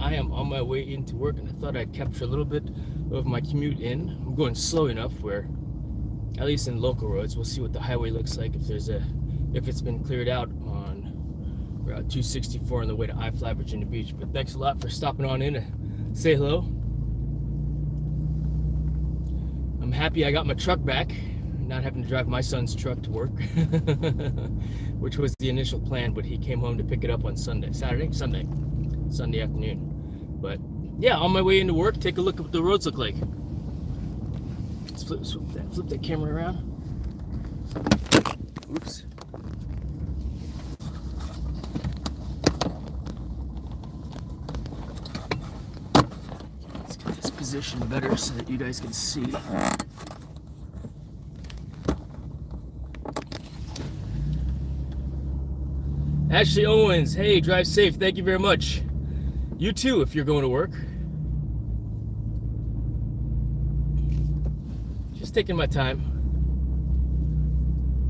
I am on my way into work, and I thought I'd capture a little bit of my commute in. I'm going slow enough where, at least in local roads, we'll see what the highway looks like if it's been cleared out on Route 264 on the way to I-Fly Virginia Beach. But thanks a lot for stopping on in to say hello. I'm happy I got my truck back, not having to drive my son's truck to work, which was the initial plan, but he came home to pick it up on Sunday afternoon. But yeah, on my way into work, take a look at what the roads look like. Let's flip that camera around. Oops. Let's get this position better so that you guys can see. Ashley Owens, hey, drive safe. Thank you very much. You too, if you're going to work. Just taking my time.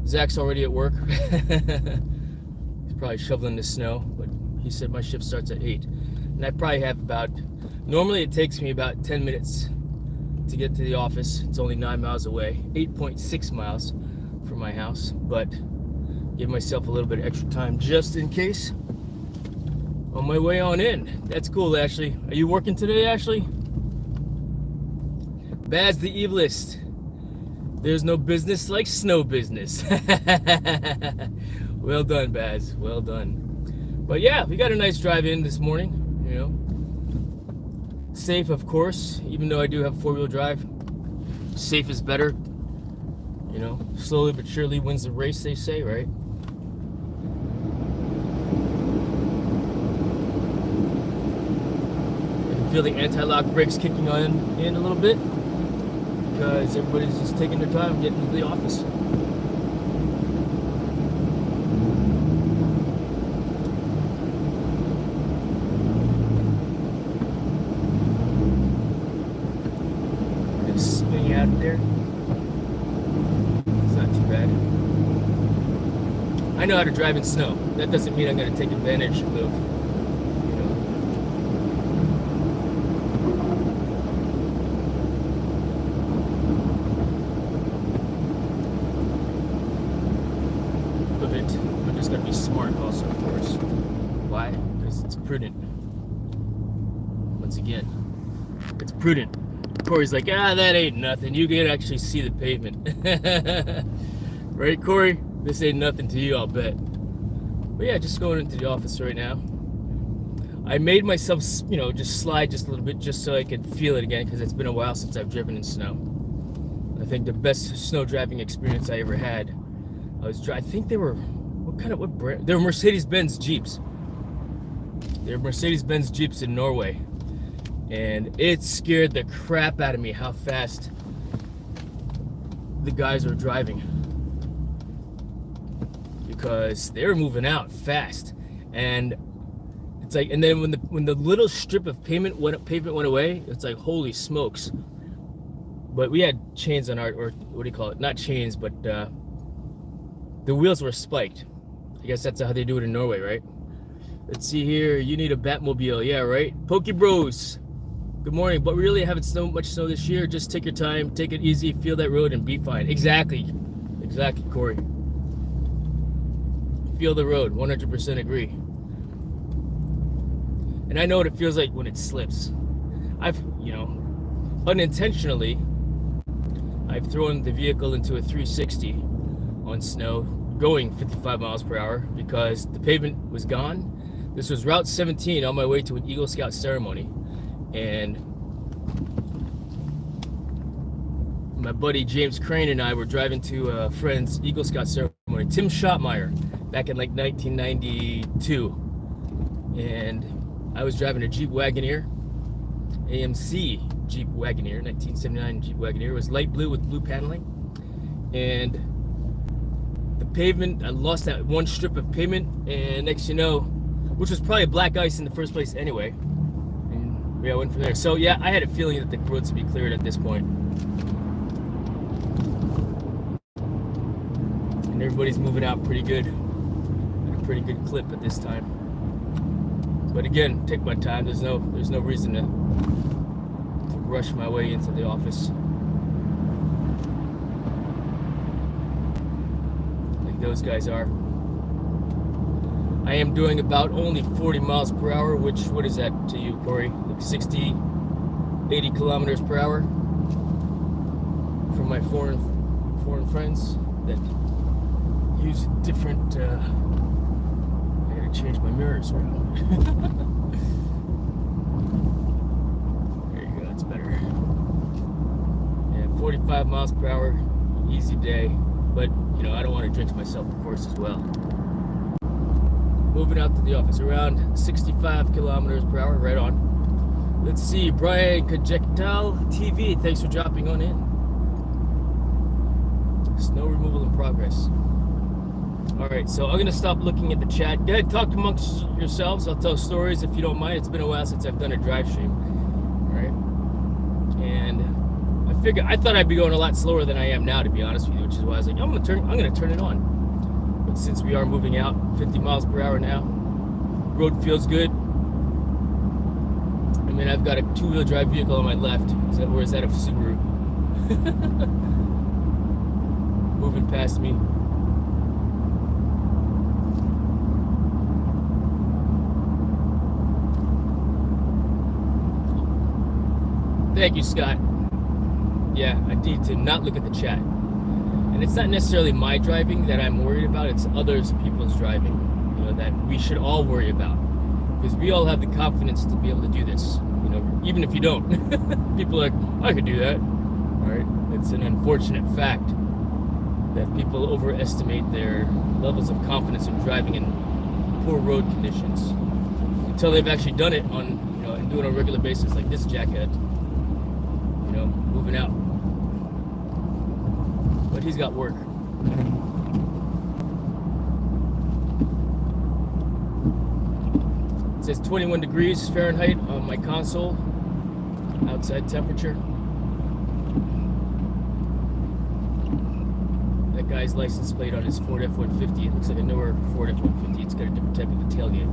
Zach's already at work. He's probably shoveling the snow, but he said my shift starts at 8. And I probably have normally it takes me about 10 minutes to get to the office. It's only 9 miles away, 8.6 miles from my house, but give myself a little bit of extra time just in case. On my way on in. That's cool, Ashley. Are you working today, Ashley? Baz the Evilist. There's no business like snow business. Well done, Baz. Well done. But yeah, we got a nice drive in this morning, you know. Safe, of course, even though I do have four-wheel drive. Safe is better. You know, slowly but surely wins the race, they say, right? Feel the anti-lock brakes kicking in a little bit because everybody's just taking their time getting to the office. Just spinning out of there. It's not too bad. I know how to drive in snow. That doesn't mean I'm going to take advantage of prudent. Once again, it's prudent. Corey's like, that ain't nothing. You can actually see the pavement. Right, Corey? This ain't nothing to you, I'll bet. But yeah, just going into the office right now. I made myself, just slide just a little bit just so I could feel it again because it's been a while since I've driven in snow. I think the best snow driving experience I ever had, I think they were, what brand? They were Mercedes-Benz Jeeps. They're Mercedes-Benz Jeeps in Norway, and it scared the crap out of me how fast the guys were driving because they were moving out fast, and it's like, and then when the little strip of pavement went away, it's like holy smokes. But we had chains on or what do you call it? Not chains, but the wheels were spiked. I guess that's how they do it in Norway, right? Let's see here. You need a Batmobile. Yeah, right? Pokey Bros. Good morning. But we really haven't much snow this year. Just take your time. Take it easy. Feel that road and be fine. Exactly. Exactly, Corey. Feel the road. 100% agree. And I know what it feels like when it slips. Unintentionally, I've thrown the vehicle into a 360 on snow, going 55 miles per hour because the pavement was gone. This was Route 17 on my way to an Eagle Scout ceremony. And my buddy James Crane and I were driving to a friend's Eagle Scout ceremony, Tim Schottmeyer, back in like 1992. And I was driving a Jeep Wagoneer, AMC Jeep Wagoneer, 1979 Jeep Wagoneer. It was light blue with blue paneling. And the pavement, I lost that one strip of pavement, and next you know, which was probably black ice in the first place anyway. And yeah, I went from there. So yeah, I had a feeling that the roads would be cleared at this point. And everybody's moving out pretty good, at a pretty good clip at this time. But again, take my time. There's no reason to rush my way into the office like those guys are. I am doing about only 40 miles per hour, which, what is that to you, Corey? Like 60, 80 kilometers per hour from my foreign friends that use different, I gotta change my mirrors around. There you go, that's better. Yeah, 45 miles per hour, easy day. But, you know, I don't want to jinx myself, of course, as well. Moving out to the office, around 65 kilometers per hour, right on. Let's see, Brian Kajektal TV, thanks for dropping on in. Snow removal in progress. All right, so I'm gonna stop looking at the chat. Go ahead, talk amongst yourselves. I'll tell stories if you don't mind. It's been a while since I've done a drive stream. All right, and I thought I'd be going a lot slower than I am now, to be honest with you, which is why I was like, I'm gonna turn it on. But since we are moving out 50 miles per hour now, road feels good. I mean, I've got a two-wheel drive vehicle on my left. Or is that a Subaru? Moving past me. Thank you, Scott. Yeah, I need to not look at the chat. And it's not necessarily my driving that I'm worried about, it's others people's driving, you know, that we should all worry about. Because we all have the confidence to be able to do this, you know, even if you don't. People are like, I could do that. All right, it's an unfortunate fact that people overestimate their levels of confidence in driving in poor road conditions until they've actually done it on, you know, and do it on a regular basis, like this jackhead, you know, moving out. But he's got work. It says 21 degrees Fahrenheit on my console, outside temperature. That guy's license plate on his Ford F-150, it looks like a newer Ford F-150. It's got a different type of a tailgate.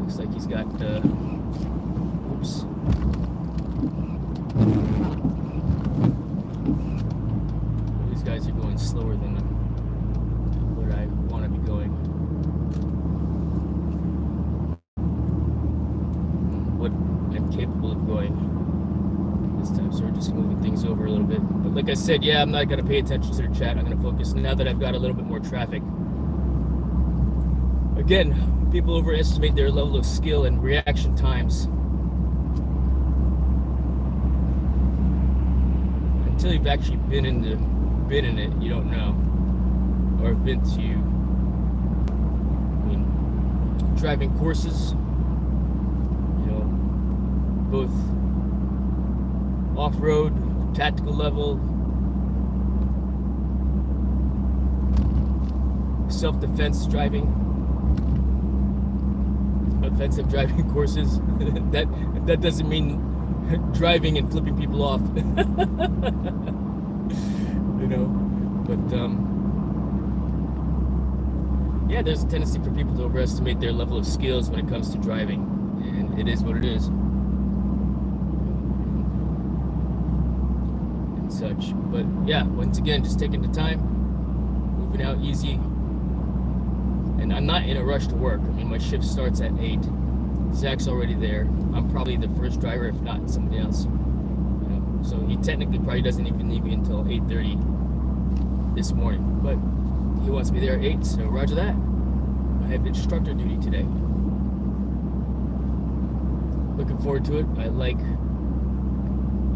Looks like he's got, oops. These guys are going slower than what I want to be going. What I'm capable of going this time, so we're just moving things over a little bit. But like I said, yeah, I'm not going to pay attention to the chat. I'm going to focus now that I've got a little bit more traffic. Again, people overestimate their level of skill and reaction times. Until you've actually been in it, you don't know. Or have been to, driving courses, you know, both off-road, tactical level, self-defense driving, offensive driving courses. that doesn't mean driving and flipping people off. You know, but yeah, there's a tendency for people to overestimate their level of skills when it comes to driving, and it is what it is and such. But yeah, once again, just taking the time, moving out easy, and I'm not in a rush to work. I mean, my shift starts at 8. Zach's already there. I'm probably the first driver, if not somebody else. You know, so he technically probably doesn't even need me until 8:30 this morning. But he wants me there at 8, so roger that. I have instructor duty today. Looking forward to it. I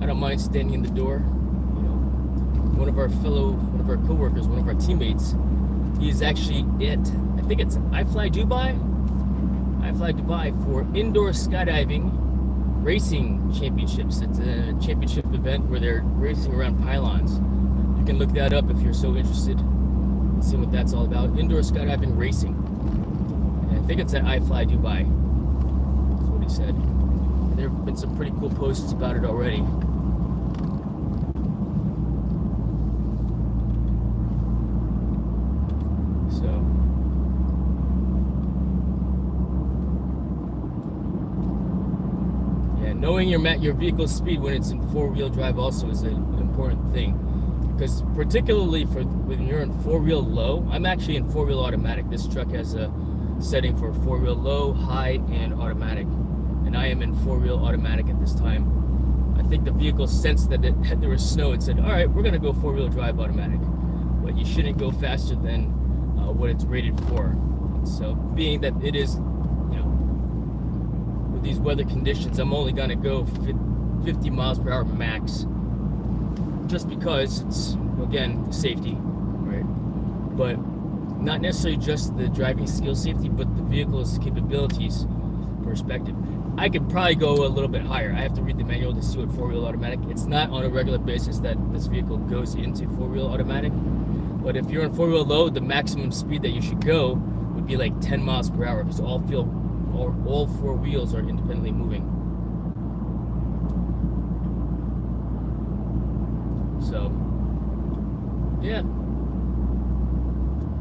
don't mind standing in the door. You know, one of our coworkers, one of our teammates, he's actually I think it's I Fly Dubai for indoor skydiving racing championships. It's a championship event where they're racing around pylons. You can look that up if you're so interested in seeing what that's all about. Indoor skydiving racing. And I think it's at I Fly Dubai. That's what he said. And there have been some pretty cool posts about it already. So knowing your vehicle's speed when it's in four-wheel drive also is an important thing, because particularly when you're in four-wheel low. I'm actually in four-wheel automatic. This truck has a setting for four-wheel low, high, and automatic, and I am in four-wheel automatic at this time. I think the vehicle sensed that there was snow and said, all right, we're gonna go four-wheel drive automatic, but you shouldn't go faster than what it's rated for. So being that it is, with these weather conditions, I'm only gonna go 50 miles per hour max, just because it's, again, safety, right? But not necessarily just the driving skill safety, but the vehicle's capabilities perspective. I could probably go a little bit higher. I have to read the manual to see what four-wheel automatic. It's not on a regular basis that this vehicle goes into four-wheel automatic. But if you're in four-wheel low, the maximum speed that you should go would be like 10 miles per hour, because all four wheels are independently moving. So, yeah,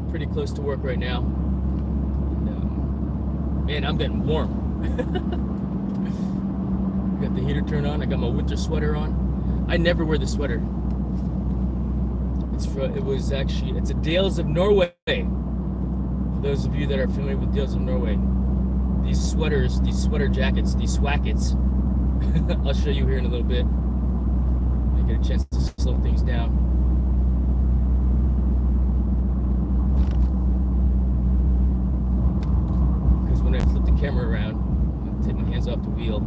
pretty close to work right now. And, man, I'm getting warm. Got the heater turned on. I got my winter sweater on. I never wear the sweater. It's a Dales of Norway. For those of you that are familiar with Dales of Norway, these sweaters, these sweater jackets, these swackets, I'll show you here in a little bit. I get a chance to slow things down. Because when I flip the camera around, I'm take my hands off the wheel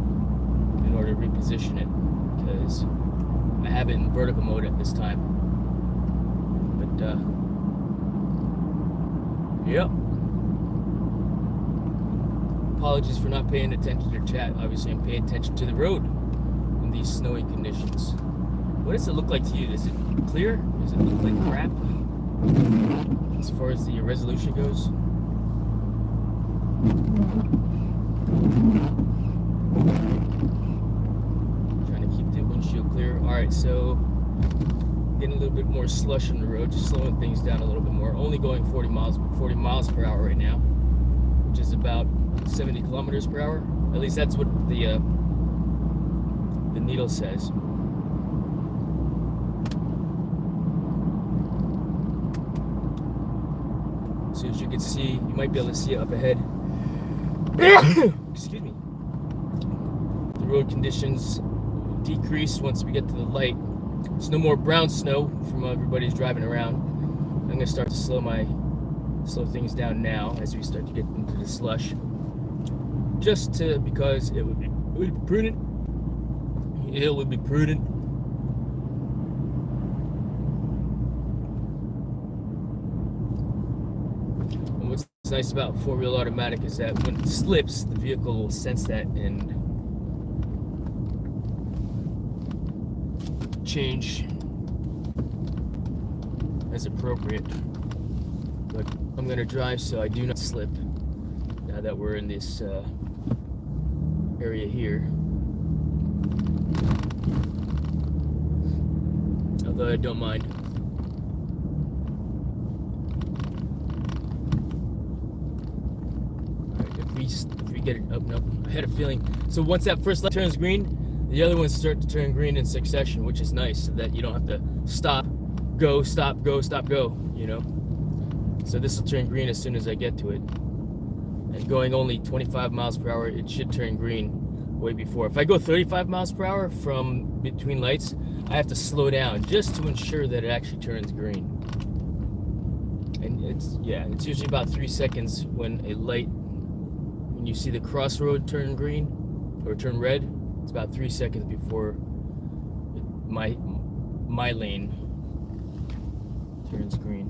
in order to reposition it, because I have it in vertical mode at this time. But yep. Apologies for not paying attention to chat. Obviously, I'm paying attention to the road in these snowy conditions. What does it look like to you? Is it clear? Does it look like crap as far as the resolution goes? Trying to keep the windshield clear. Alright, so getting a little bit more slush on the road, just slowing things down a little bit more. Only going 40 miles per hour right now, which is about 70 kilometers per hour. At least that's what the needle says. So as you can see, you might be able to see it up ahead. Excuse me. The road conditions decrease once we get to the light. There's no more brown snow from everybody's driving around. I'm gonna start to slow things down now as we start to get into the slush. Because it would be prudent. It would be prudent. And what's nice about four-wheel automatic is that when it slips, the vehicle will sense that and change as appropriate. But I'm gonna drive so I do not slip now that we're in this area here. Although I don't mind. Alright, if we get it up, nope. I had a feeling. So once that first light turns green, the other ones start to turn green in succession, which is nice, so that you don't have to stop, go, stop, go, stop, go, So this will turn green as soon as I get to it. And going only 25 miles per hour, it should turn green way before. If I go 35 miles per hour from between lights, I have to slow down just to ensure that it actually turns green. And it's usually about 3 seconds when you see the crossroad turn green or turn red. It's about 3 seconds before my lane turns green.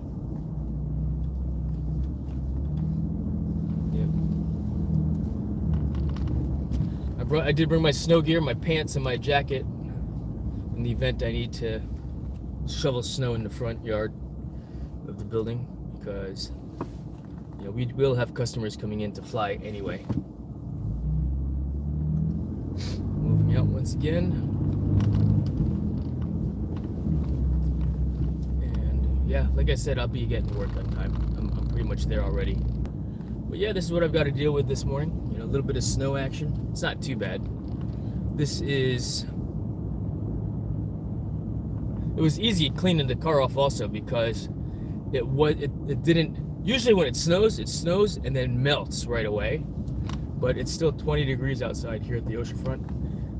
Yep. I did bring my snow gear, my pants, and my jacket in the event I need to shovel snow in the front yard of the building, because we will have customers coming in to fly anyway. Moving out once again. And yeah, like I said, I'll be getting to work on time. I'm pretty much there already. But yeah, this is what I've got to deal with this morning. A little bit of snow action. It's not too bad. This is, it was easy cleaning the car off also because it didn't, usually when it snows and then melts right away, but it's still 20 degrees outside here at the oceanfront,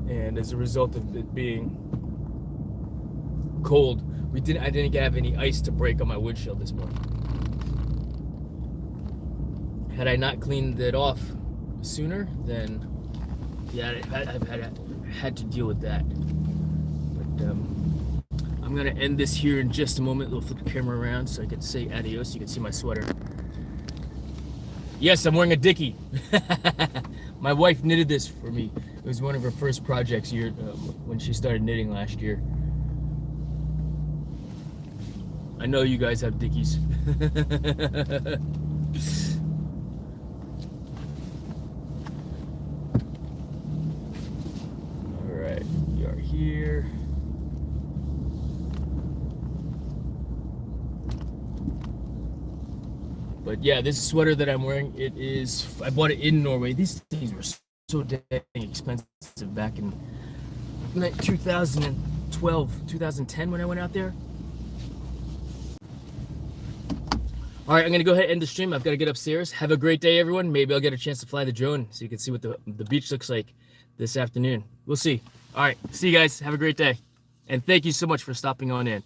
and as a result of it being cold, I didn't have any ice to break on my windshield this morning. Had I not cleaned it off sooner, then yeah, I've had to deal with that. But I'm gonna end this here in just a moment. We'll flip the camera around so I can say adios. You can see my sweater. Yes, I'm wearing a Dickie. My wife knitted this for me. It was one of her first projects when she started knitting last year. I know you guys have Dickies. All right, we are here. But yeah, this sweater that I'm wearing, I bought it in Norway. These things were so dang expensive back in 2012, 2010 when I went out there. All right, I'm gonna go ahead and end the stream. I've got to get upstairs. Have a great day, everyone. Maybe I'll get a chance to fly the drone so you can see what the beach looks like this afternoon. We'll see. All right, see you guys. Have a great day. And thank you so much for stopping on in.